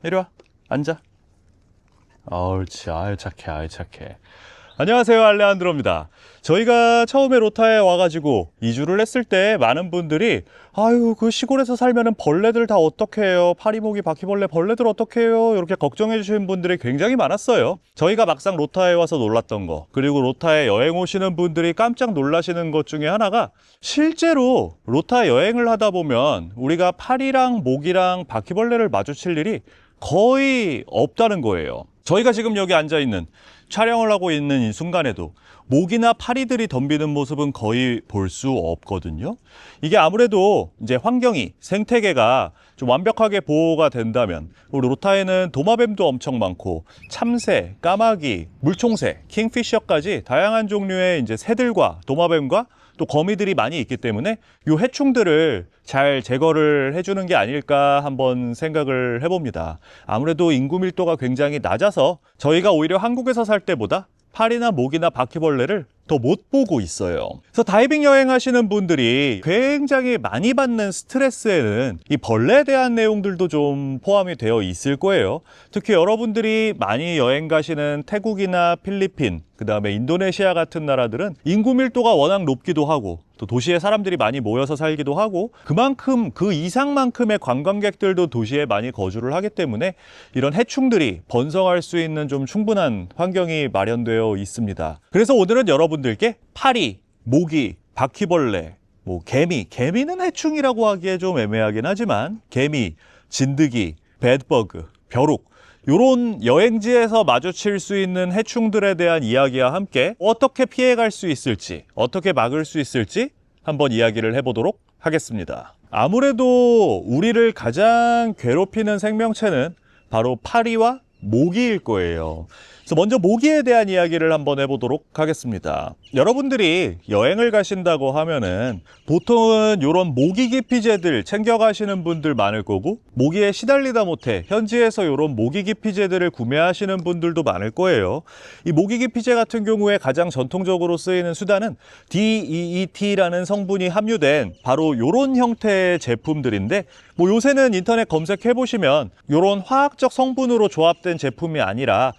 이리 와. 앉아. 옳지. 아유, 착해. 아유, 착해. 안녕하세요. 알레한드로입니다. 저희가 처음에 로타에 와가지고 이주를 했을 때 많은 분들이 아유, 그 시골에서 살면은 벌레들 다 어떻게 해요? 파리모기, 바퀴벌레, 벌레들 어떻게 해요? 이렇게 걱정해 주시는 분들이 굉장히 많았어요. 저희가 막상 로타에 와서 놀랐던 거, 그리고 로타에 여행 오시는 분들이 깜짝 놀라시는 것 중에 하나가 실제로 로타 여행을 하다 보면 우리가 파리랑 모기랑 바퀴벌레를 마주칠 일이 거의 없다는 거예요. 저희가 지금 여기 앉아 있는 촬영을 하고 있는 이 순간에도 모기나 파리들이 덤비는 모습은 거의 볼 수 없거든요. 이게 아무래도 이제 환경이, 생태계가 좀 완벽하게 보호가 된다면, 우리 로타에는 도마뱀도 엄청 많고 참새, 까마귀, 물총새, 킹피셔까지 다양한 종류의 이제 새들과 도마뱀과 또 거미들이 많이 있기 때문에 이 해충들을 잘 제거를 해주는 게 아닐까 한번 생각을 해봅니다. 아무래도 인구 밀도가 굉장히 낮아서 저희가 오히려 한국에서 살 때보다 파리나 모기나 바퀴벌레를 더 못 보고 있어요. 그래서 다이빙 여행하시는 분들이 굉장히 많이 받는 스트레스에는 이 벌레에 대한 내용들도 좀 포함이 되어 있을 거예요. 특히 여러분들이 많이 여행 가시는 태국이나 필리핀, 그 다음에 인도네시아 같은 나라들은 인구 밀도가 워낙 높기도 하고 또 도시에 사람들이 많이 모여서 살기도 하고 그만큼 그 이상만큼의 관광객들도 도시에 많이 거주를 하기 때문에 이런 해충들이 번성할 수 있는 좀 충분한 환경이 마련되어 있습니다. 그래서 오늘은 여러분들께 파리, 모기, 바퀴벌레, 개미는 해충이라고 하기에 좀 애매하긴 하지만 개미, 진드기, 배드버그, 벼룩 요런 여행지에서 마주칠 수 있는 해충들에 대한 이야기와 함께 어떻게 피해갈 수 있을지, 어떻게 막을 수 있을지 한번 이야기를 해보도록 하겠습니다. 아무래도 우리를 가장 괴롭히는 생명체는 바로 파리와 모기일 거예요. 그래서 먼저 모기에 대한 이야기를 한번 해보도록 하겠습니다. 여러분들이 여행을 가신다고 하면은 보통은 이런 모기 기피제들 챙겨가시는 분들 많을 거고 모기에 시달리다 못해 현지에서 이런 모기 기피제들을 구매하시는 분들도 많을 거예요. 이 모기 기피제 같은 경우에 가장 전통적으로 쓰이는 수단은 DEET라는 성분이 함유된 바로 이런 형태의 제품들인데 요새는 인터넷 검색해 보시면 이런 화학적 성분으로 조합된 제품이 아니라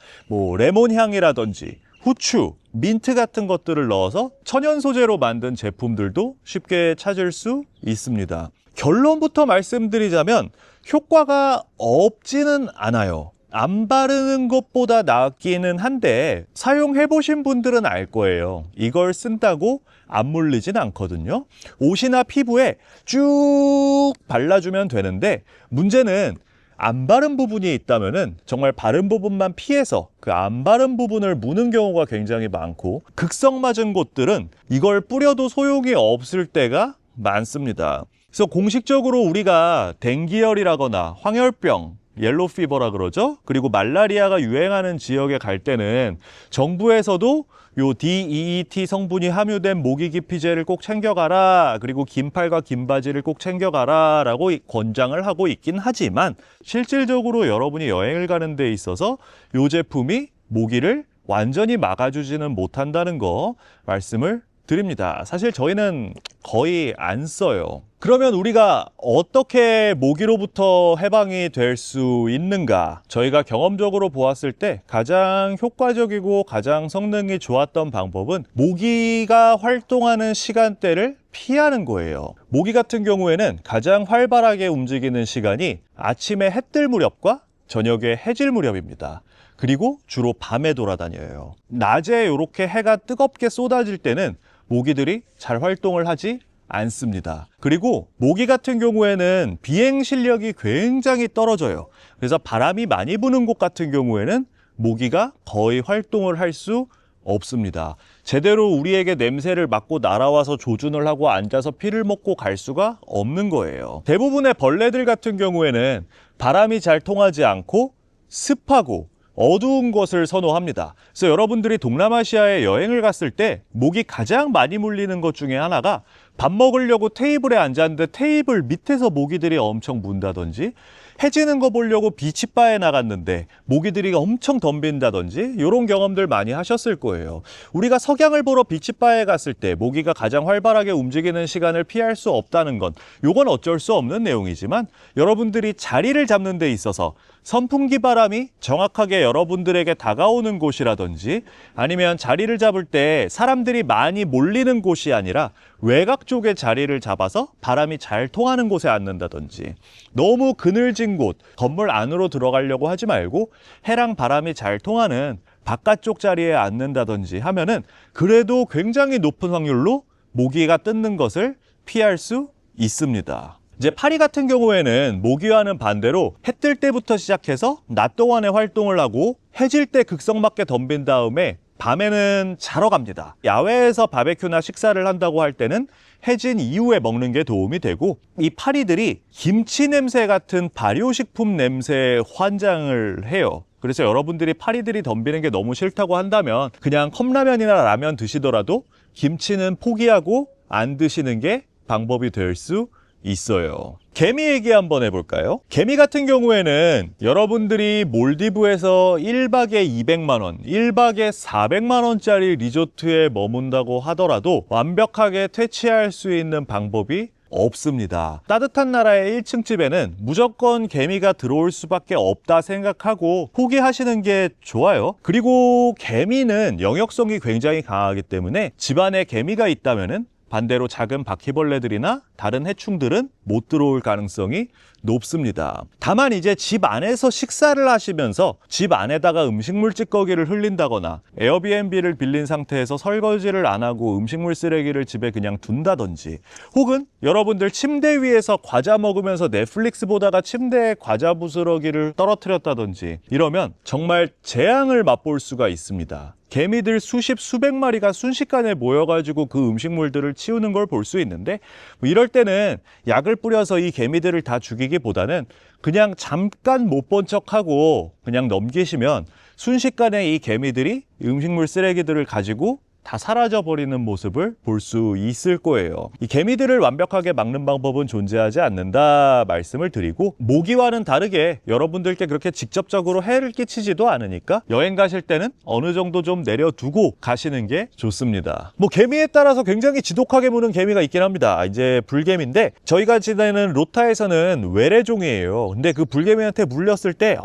레몬 향이라든지 후추, 민트 같은 것들을 넣어서 천연 소재로 만든 제품들도 쉽게 찾을 수 있습니다. 결론부터 말씀드리자면 효과가 없지는 않아요. 안 바르는 것보다 낫기는 한데 사용해 보신 분들은 알 거예요. 이걸 쓴다고 안 물리진 않거든요. 옷이나 피부에 쭉 발라주면 되는데 문제는 안 바른 부분이 있다면은 정말 바른 부분만 피해서 그 안 바른 부분을 무는 경우가 굉장히 많고 극성 맞은 곳들은 이걸 뿌려도 소용이 없을 때가 많습니다. 그래서 공식적으로 우리가 댕기열이라거나 황열병, 옐로우 피버라 그러죠. 그리고 말라리아가 유행하는 지역에 갈 때는 정부에서도 요 DEET 성분이 함유된 모기 기피제를 꼭 챙겨가라. 그리고 긴 팔과 긴 바지를 꼭 챙겨가라 라고 권장을 하고 있긴 하지만 실질적으로 여러분이 여행을 가는 데 있어서 요 제품이 모기를 완전히 막아주지는 못한다는 거 말씀을 드립니다. 사실 저희는 거의 안 써요. 그러면 우리가 어떻게 모기로부터 해방이 될 수 있는가? 저희가 경험적으로 보았을 때 가장 효과적이고 가장 성능이 좋았던 방법은 모기가 활동하는 시간대를 피하는 거예요. 모기 같은 경우에는 가장 활발하게 움직이는 시간이 아침에 해 뜰 무렵과 저녁에 해질 무렵입니다. 그리고 주로 밤에 돌아다녀요. 낮에 이렇게 해가 뜨겁게 쏟아질 때는 모기들이 잘 활동을 하지 않습니다. 그리고 모기 같은 경우에는 비행 실력이 굉장히 떨어져요. 그래서 바람이 많이 부는 곳 같은 경우에는 모기가 거의 활동을 할 수 없습니다. 제대로 우리에게 냄새를 맡고 날아와서 조준을 하고 앉아서 피를 먹고 갈 수가 없는 거예요. 대부분의 벌레들 같은 경우에는 바람이 잘 통하지 않고 습하고 어두운 것을 선호합니다. 그래서 여러분들이 동남아시아에 여행을 갔을 때 모기 가장 많이 물리는 것 중에 하나가 밥 먹으려고 테이블에 앉았는데 테이블 밑에서 모기들이 엄청 문다든지, 해지는 거 보려고 비치바에 나갔는데 모기들이 엄청 덤빈다든지, 이런 경험들 많이 하셨을 거예요. 우리가 석양을 보러 비치바에 갔을 때 모기가 가장 활발하게 움직이는 시간을 피할 수 없다는 건, 요건 어쩔 수 없는 내용이지만, 여러분들이 자리를 잡는 데 있어서 선풍기 바람이 정확하게 여러분들에게 다가오는 곳이라든지, 아니면 자리를 잡을 때 사람들이 많이 몰리는 곳이 아니라 외곽 쪽에 자리를 잡아서 바람이 잘 통하는 곳에 앉는다든지, 너무 그늘진 곳, 건물 안으로 들어가려고 하지 말고 해랑 바람이 잘 통하는 바깥쪽 자리에 앉는다든지 하면은 그래도 굉장히 높은 확률로 모기가 뜯는 것을 피할 수 있습니다. 이제 파리 같은 경우에는 모기와는 반대로 해 뜰 때부터 시작해서 낮 동안에 활동을 하고 해질 때 극성맞게 덤빈 다음에 밤에는 자러 갑니다. 야외에서 바베큐나 식사를 한다고 할 때는 해진 이후에 먹는 게 도움이 되고, 이 파리들이 김치 냄새 같은 발효식품 냄새에 환장을 해요. 그래서 여러분들이 파리들이 덤비는 게 너무 싫다고 한다면 그냥 컵라면이나 라면 드시더라도 김치는 포기하고 안 드시는 게 방법이 될 수 있어요. 개미 얘기 한번 해볼까요? 개미 같은 경우에는 여러분들이 몰디브에서 1박에 200만 원, 1박에 400만 원짜리 리조트에 머문다고 하더라도 완벽하게 퇴치할 수 있는 방법이 없습니다. 따뜻한 나라의 1층 집에는 무조건 개미가 들어올 수밖에 없다 생각하고 포기하시는 게 좋아요. 그리고 개미는 영역성이 굉장히 강하기 때문에 집안에 개미가 있다면은 반대로 작은 바퀴벌레들이나 다른 해충들은 못 들어올 가능성이 높습니다. 다만 이제 집 안에서 식사를 하시면서 집 안에다가 음식물 찌꺼기를 흘린다거나, 에어비앤비를 빌린 상태에서 설거지를 안 하고 음식물 쓰레기를 집에 그냥 둔다든지, 혹은 여러분들 침대 위에서 과자 먹으면서 넷플릭스 보다가 침대에 과자 부스러기를 떨어뜨렸다든지, 이러면 정말 재앙을 맛볼 수가 있습니다. 개미들 수십 수백 마리가 순식간에 모여가지고 그 음식물들을 치우는 걸 볼 수 있는데, 이럴 때는 약을 뿌려서 이 개미들을 다 죽이기보다는 그냥 잠깐 못 본 척하고 그냥 넘기시면 순식간에 이 개미들이 음식물 쓰레기들을 가지고 다 사라져버리는 모습을 볼 수 있을 거예요. 이 개미들을 완벽하게 막는 방법은 존재하지 않는다 말씀을 드리고, 모기와는 다르게 여러분들께 그렇게 직접적으로 해를 끼치지도 않으니까 여행 가실 때는 어느 정도 좀 내려두고 가시는 게 좋습니다. 뭐 개미에 따라서 굉장히 지독하게 무는 개미가 있긴 합니다. 이제 불개미인데, 저희가 지내는 로타에서는 외래종이에요. 근데 그 불개미한테 물렸을 때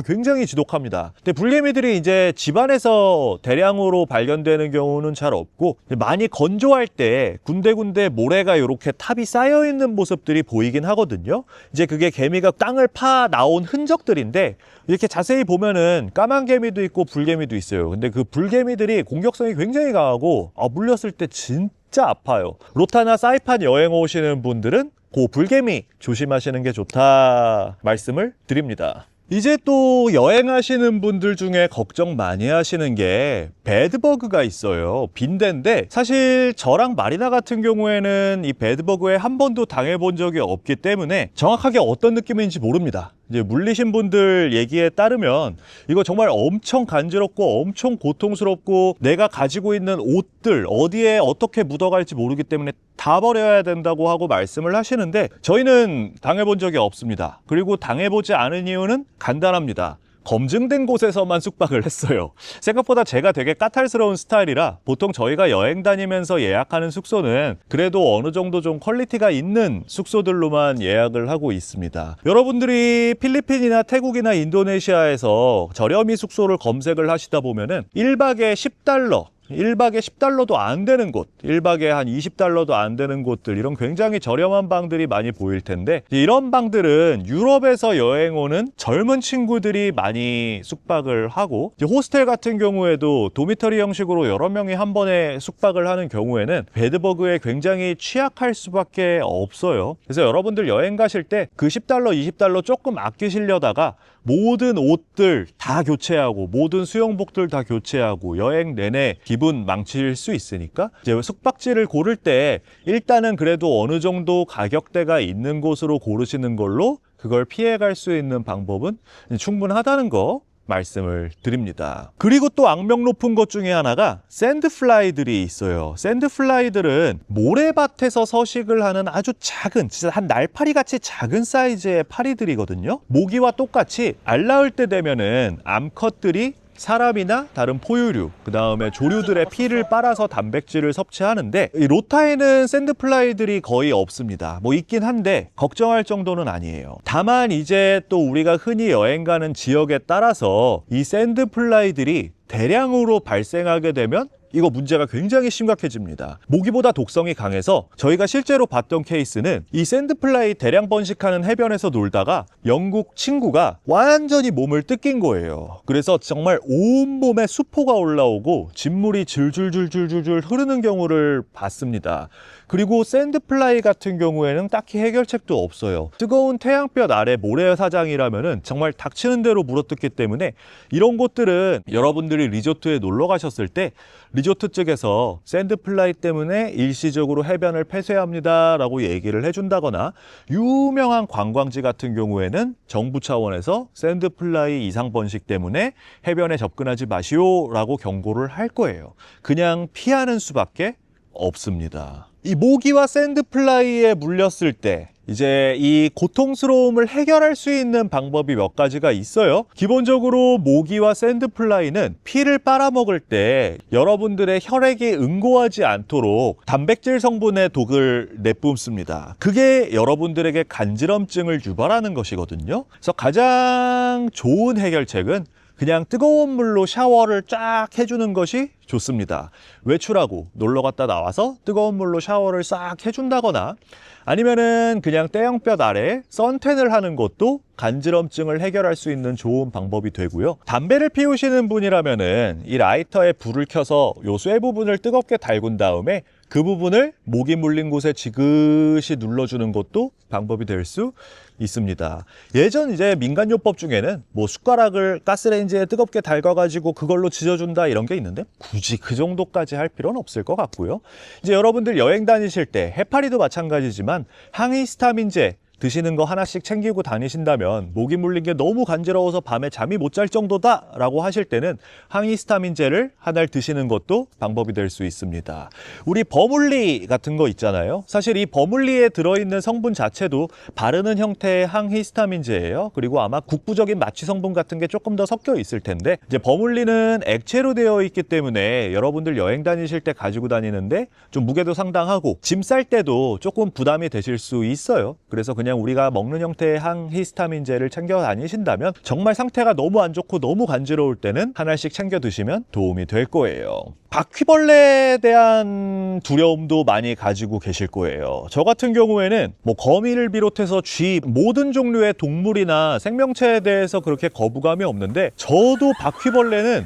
굉장히 지독합니다. 근데 불개미들이 이제 집안에서 대량으로 발견되는 경우는 잘 없고, 많이 건조할 때 군데군데 모래가 이렇게 탑이 쌓여 있는 모습들이 보이긴 하거든요. 이제 그게 개미가 땅을 파 나온 흔적들인데, 이렇게 자세히 보면은 까만 개미도 있고 불개미도 있어요. 근데 그 불개미들이 공격성이 굉장히 강하고 물렸을 때 진짜 아파요. 로타나 사이판 여행 오시는 분들은 그 불개미 조심하시는 게 좋다 말씀을 드립니다. 이제 또 여행하시는 분들 중에 걱정 많이 하시는 게 배드버그가 있어요. 빈대인데, 사실 저랑 마리나 같은 경우에는 이 배드버그에 한 번도 당해본 적이 없기 때문에 정확하게 어떤 느낌인지 모릅니다. 이제 물리신 분들 얘기에 따르면 이거 정말 엄청 간지럽고 엄청 고통스럽고, 내가 가지고 있는 옷들 어디에 어떻게 묻어갈지 모르기 때문에 다 버려야 된다고 하고 말씀을 하시는데, 저희는 당해본 적이 없습니다. 그리고 당해보지 않은 이유는 간단합니다. 검증된 곳에서만 숙박을 했어요. 생각보다 제가 되게 까탈스러운 스타일이라 보통 저희가 여행 다니면서 예약하는 숙소는 그래도 어느 정도 좀 퀄리티가 있는 숙소들로만 예약을 하고 있습니다. 여러분들이 필리핀이나 태국이나 인도네시아에서 저렴이 숙소를 검색을 하시다 보면은 1박에 10달러, 1박에 10달러도 안 되는 곳, 1박에 한 20달러도 안 되는 곳들, 이런 굉장히 저렴한 방들이 많이 보일 텐데, 이런 방들은 유럽에서 여행 오는 젊은 친구들이 많이 숙박을 하고, 이제 호스텔 같은 경우에도 도미터리 형식으로 여러 명이 한 번에 숙박을 하는 경우에는 배드버그에 굉장히 취약할 수밖에 없어요. 그래서 여러분들 여행 가실 때 그 10달러, 20달러 조금 아끼시려다가 모든 옷들 다 교체하고 모든 수영복들 다 교체하고 여행 내내 기분 망칠 수 있으니까, 이제 숙박지를 고를 때 일단은 그래도 어느 정도 가격대가 있는 곳으로 고르시는 걸로 그걸 피해갈 수 있는 방법은 충분하다는 거 말씀을 드립니다. 그리고 또 악명 높은 것 중에 하나가 샌드플라이들이 있어요. 샌드플라이들은 모래밭에서 서식을 하는 아주 작은, 진짜 한 날파리 같이 작은 사이즈의 파리들이거든요. 모기와 똑같이 알 낳을 때 되면은 암컷들이 사람이나 다른 포유류, 그 다음에 조류들의 피를 빨아서 단백질을 섭취하는데, 이 로타에는 샌드플라이들이 거의 없습니다. 뭐 있긴 한데 걱정할 정도는 아니에요. 다만 이제 또 우리가 흔히 여행 가는 지역에 따라서 이 샌드플라이들이 대량으로 발생하게 되면 이거 문제가 굉장히 심각해집니다. 모기보다 독성이 강해서 저희가 실제로 봤던 케이스는 이 샌드플라이 대량 번식하는 해변에서 놀다가 영국 친구가 완전히 몸을 뜯긴 거예요. 그래서 정말 온몸에 수포가 올라오고 진물이 줄줄줄줄줄 흐르는 경우를 봤습니다. 그리고 샌드플라이 같은 경우에는 딱히 해결책도 없어요. 뜨거운 태양볕 아래 모래사장이라면은 정말 닥치는 대로 물어뜯기 때문에 이런 곳들은 여러분들이 리조트에 놀러 가셨을 때 리조트 측에서 샌드플라이 때문에 일시적으로 해변을 폐쇄합니다 라고 얘기를 해준다거나, 유명한 관광지 같은 경우에는 정부 차원에서 샌드플라이 이상 번식 때문에 해변에 접근하지 마시오 라고 경고를 할 거예요. 그냥 피하는 수밖에 없습니다. 이 모기와 샌드플라이에 물렸을 때 이제 이 고통스러움을 해결할 수 있는 방법이 몇 가지가 있어요. 기본적으로 모기와 샌드플라이는 피를 빨아먹을 때 여러분들의 혈액이 응고하지 않도록 단백질 성분의 독을 내뿜습니다. 그게 여러분들에게 간지럼증을 유발하는 것이거든요. 그래서 가장 좋은 해결책은 그냥 뜨거운 물로 샤워를 쫙 해주는 것이 좋습니다. 외출하고 놀러 갔다 나와서 뜨거운 물로 샤워를 싹 해준다거나, 아니면은 그냥 떼형볕 아래 선탠을 하는 것도 간지럼증을 해결할 수 있는 좋은 방법이 되고요. 담배를 피우시는 분이라면은 이 라이터에 불을 켜서 요 쇠 부분을 뜨겁게 달군 다음에 그 부분을 모기 물린 곳에 지그시 눌러주는 것도 방법이 될 수 있습니다. 예전 이제 민간요법 중에는 뭐 숟가락을 가스레인지에 뜨겁게 달궈가지고 그걸로 지져준다 이런 게 있는데, 굳이 그 정도까지 할 필요는 없을 것 같고요. 이제 여러분들 여행 다니실 때 해파리도 마찬가지지만 항히스타민제 드시는 거 하나씩 챙기고 다니신다면, 모기 물린 게 너무 간지러워서 밤에 잠이 못 잘 정도다 라고 하실 때는 항히스타민제를 한 알 드시는 것도 방법이 될 수 있습니다. 우리 버물리 같은 거 있잖아요. 사실 이 버물리에 들어있는 성분 자체도 바르는 형태의 항히스타민제예요. 그리고 아마 국부적인 마취 성분 같은 게 조금 더 섞여 있을 텐데, 이제 버물리는 액체로 되어 있기 때문에 여러분들 여행 다니실 때 가지고 다니는데 좀 무게도 상당하고 짐 쌀 때도 조금 부담이 되실 수 있어요. 그래서 그냥 우리가 먹는 형태의 항히스타민제를 챙겨 다니신다면, 정말 상태가 너무 안 좋고 너무 간지러울 때는 하나씩 챙겨 드시면 도움이 될 거예요. 바퀴벌레에 대한 두려움도 많이 가지고 계실 거예요. 저 같은 경우에는 뭐 거미를 비롯해서 쥐, 모든 종류의 동물이나 생명체에 대해서 그렇게 거부감이 없는데, 저도 바퀴벌레는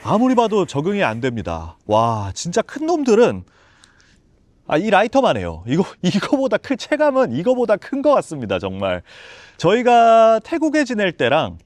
아무리 봐도 적응이 안 됩니다. 와, 진짜 큰 놈들은 이 라이터만 해요. 이거보다 체감은 이거보다 큰 것 같습니다. 정말. 저희가 태국에 지낼 때랑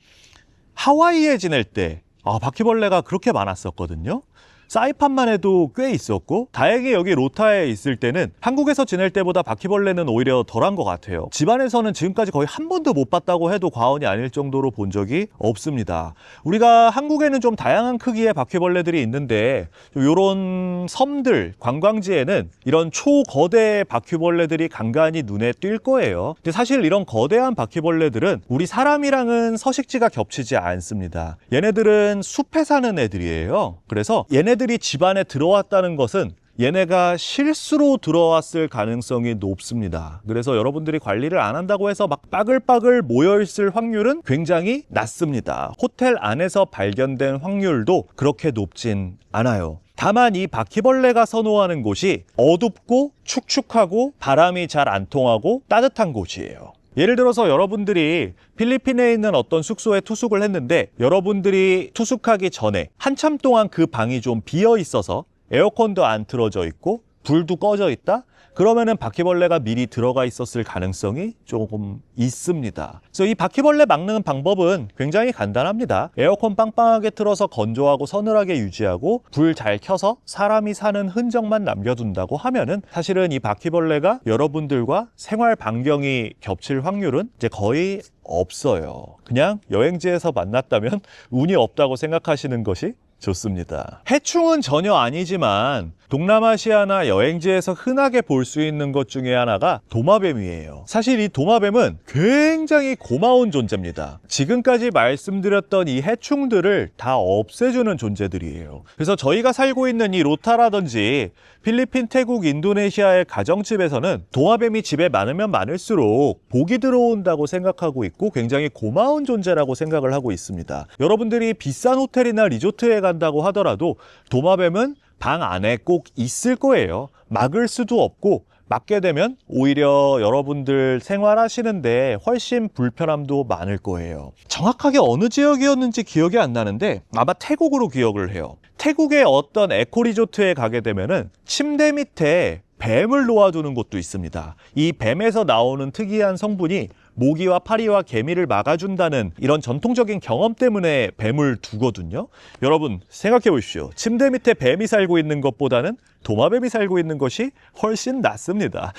하와이에 지낼 때 바퀴벌레가 그렇게 많았었거든요. 사이판만 해도 꽤 있었고, 다행히 여기 로타에 있을 때는 한국에서 지낼 때보다 바퀴벌레는 오히려 덜한 것 같아요. 집안에서는 지금까지 거의 한 번도 못 봤다고 해도 과언이 아닐 정도로 본 적이 없습니다. 우리가 한국에는 좀 다양한 크기의 바퀴벌레들이 있는데, 이런 섬들, 관광지에는 이런 초거대 바퀴벌레들이 간간히 눈에 띌 거예요. 근데 사실 이런 거대한 바퀴벌레들은 우리 사람이랑은 서식지가 겹치지 않습니다. 얘네들은 숲에 사는 애들이에요. 그래서 얘네들이 집안에 들어왔다는 것은 얘네가 실수로 들어왔을 가능성이 높습니다. 그래서 여러분들이 관리를 안 한다고 해서 막 빠글빠글 모여있을 확률은 굉장히 낮습니다. 호텔 안에서 발견된 확률도 그렇게 높진 않아요. 다만 이 바퀴벌레가 선호하는 곳이 어둡고 축축하고 바람이 잘 안 통하고 따뜻한 곳이에요. 예를 들어서 여러분들이 필리핀에 있는 어떤 숙소에 투숙을 했는데, 여러분들이 투숙하기 전에 한참 동안 그 방이 좀 비어 있어서 에어컨도 안 틀어져 있고 불도 꺼져 있다? 그러면은 바퀴벌레가 미리 들어가 있었을 가능성이 조금 있습니다. 그래서 이 바퀴벌레 막는 방법은 굉장히 간단합니다. 에어컨 빵빵하게 틀어서 건조하고 서늘하게 유지하고 불 잘 켜서 사람이 사는 흔적만 남겨둔다고 하면은 사실은 이 바퀴벌레가 여러분들과 생활 반경이 겹칠 확률은 이제 거의 없어요. 그냥 여행지에서 만났다면 운이 없다고 생각하시는 것이 좋습니다. 해충은 전혀 아니지만 동남아시아나 여행지에서 흔하게 볼 수 있는 것 중에 하나가 도마뱀이에요. 사실 이 도마뱀은 굉장히 고마운 존재입니다. 지금까지 말씀드렸던 이 해충들을 다 없애주는 존재들이에요. 그래서 저희가 살고 있는 이 로타라든지 필리핀, 태국, 인도네시아의 가정집에서는 도마뱀이 집에 많으면 많을수록 복이 들어온다고 생각하고 있고 굉장히 고마운 존재라고 생각을 하고 있습니다. 여러분들이 비싼 호텔이나 리조트에 간다고 하더라도 도마뱀은 방 안에 꼭 있을 거예요. 막을 수도 없고 막게 되면 오히려 여러분들 생활하시는데 훨씬 불편함도 많을 거예요. 정확하게 어느 지역이었는지 기억이 안 나는데 아마 태국으로 기억을 해요. 태국의 어떤 에코리조트에 가게 되면은 침대 밑에 뱀을 놓아두는 곳도 있습니다. 이 뱀에서 나오는 특이한 성분이 모기와 파리와 개미를 막아준다는 이런 전통적인 경험 때문에 뱀을 두거든요. 여러분 생각해 보십시오. 침대 밑에 뱀이 살고 있는 것보다는 도마뱀이 살고 있는 것이 훨씬 낫습니다.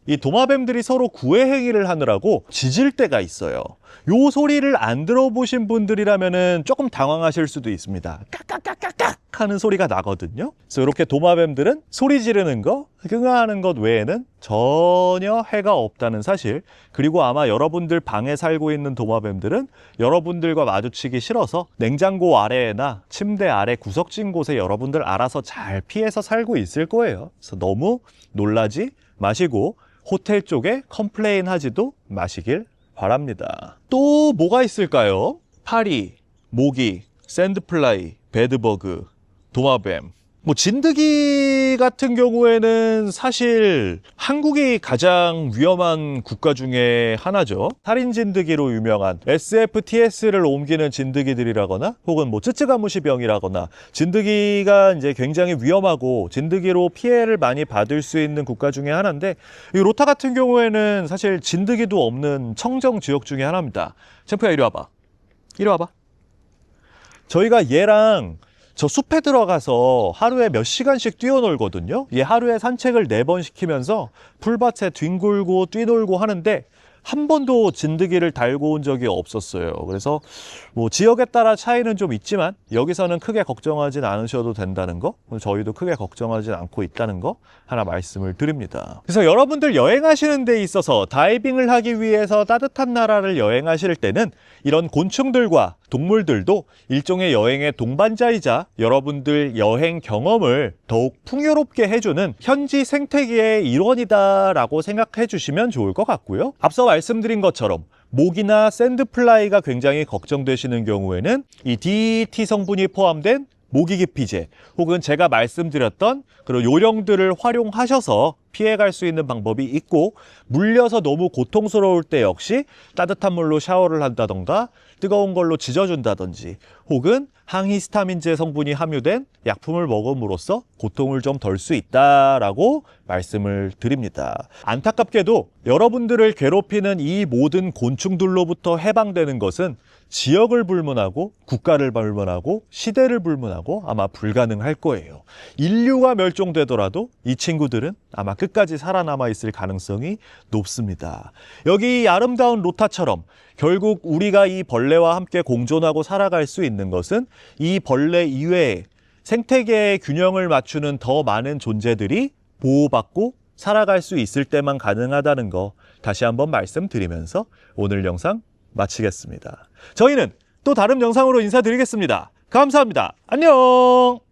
이 도마뱀들이 서로 구애 행위를 하느라고 짖을 때가 있어요. 요 소리를 안 들어보신 분들이라면 조금 당황하실 수도 있습니다. 깍깍깍깍깍 하는 소리가 나거든요. 그래서 이렇게 도마뱀들은 소리 지르는 거, 흥하는 것 외에는 전혀 해가 없다는 사실, 그리고 아마 여러분들 방에 살고 있는 도마뱀들은 여러분들과 마주치기 싫어서 냉장고 아래나 침대 아래 구석진 곳에 여러분들 알아서 잘 피해서 살고 있을 거예요. 그래서 너무 놀라지 마시고 호텔 쪽에 컴플레인 하지도 마시길 바랍니다. 또 뭐가 있을까요? 파리, 모기, 샌드플라이, 베드버그, 도마뱀. 진드기 같은 경우에는 사실 한국이 가장 위험한 국가 중에 하나죠. 살인 진드기로 유명한 SFTS를 옮기는 진드기들이라거나 혹은 쯔쯔가무시병이라거나 진드기가 이제 굉장히 위험하고 진드기로 피해를 많이 받을 수 있는 국가 중에 하나인데 이 로타 같은 경우에는 사실 진드기도 없는 청정 지역 중에 하나입니다. 챔프야 이리 와봐. 이리 와봐. 저희가 얘랑 저 숲에 들어가서 하루에 몇 시간씩 뛰어놀거든요. 얘 하루에 산책을 4번 시키면서 풀밭에 뒹굴고 뛰놀고 하는데 한 번도 진드기를 달고 온 적이 없었어요. 그래서 지역에 따라 차이는 좀 있지만 여기서는 크게 걱정하진 않으셔도 된다는 거, 저희도 크게 걱정하진 않고 있다는 거 하나 말씀을 드립니다. 그래서 여러분들 여행하시는 데 있어서 다이빙을 하기 위해서 따뜻한 나라를 여행하실 때는 이런 곤충들과 동물들도 일종의 여행의 동반자이자 여러분들 여행 경험을 더욱 풍요롭게 해주는 현지 생태계의 일원이다라고 생각해 주시면 좋을 것 같고요. 앞서 말씀드린 것처럼 모기나 샌드플라이가 굉장히 걱정되시는 경우에는 이 DEET 성분이 포함된 모기 기피제 혹은 제가 말씀드렸던 그런 요령들을 활용하셔서 피해갈 수 있는 방법이 있고, 물려서 너무 고통스러울 때 역시 따뜻한 물로 샤워를 한다던가 뜨거운 걸로 지져준다든지 혹은 항히스타민제 성분이 함유된 약품을 먹음으로써 고통을 좀 덜 수 있다라고 말씀을 드립니다. 안타깝게도 여러분들을 괴롭히는 이 모든 곤충들로부터 해방되는 것은 지역을 불문하고 국가를 불문하고 시대를 불문하고 아마 불가능할 거예요. 인류가 멸종되더라도 이 친구들은 아마 끝까지 살아남아 있을 가능성이 높습니다. 여기 이 아름다운 로타처럼 결국 우리가 이 벌레와 함께 공존하고 살아갈 수 있는 것은 이 벌레 이외에 생태계의 균형을 맞추는 더 많은 존재들이 보호받고 살아갈 수 있을 때만 가능하다는 거 다시 한번 말씀드리면서 오늘 영상 마치겠습니다. 저희는 또 다른 영상으로 인사드리겠습니다. 감사합니다. 안녕!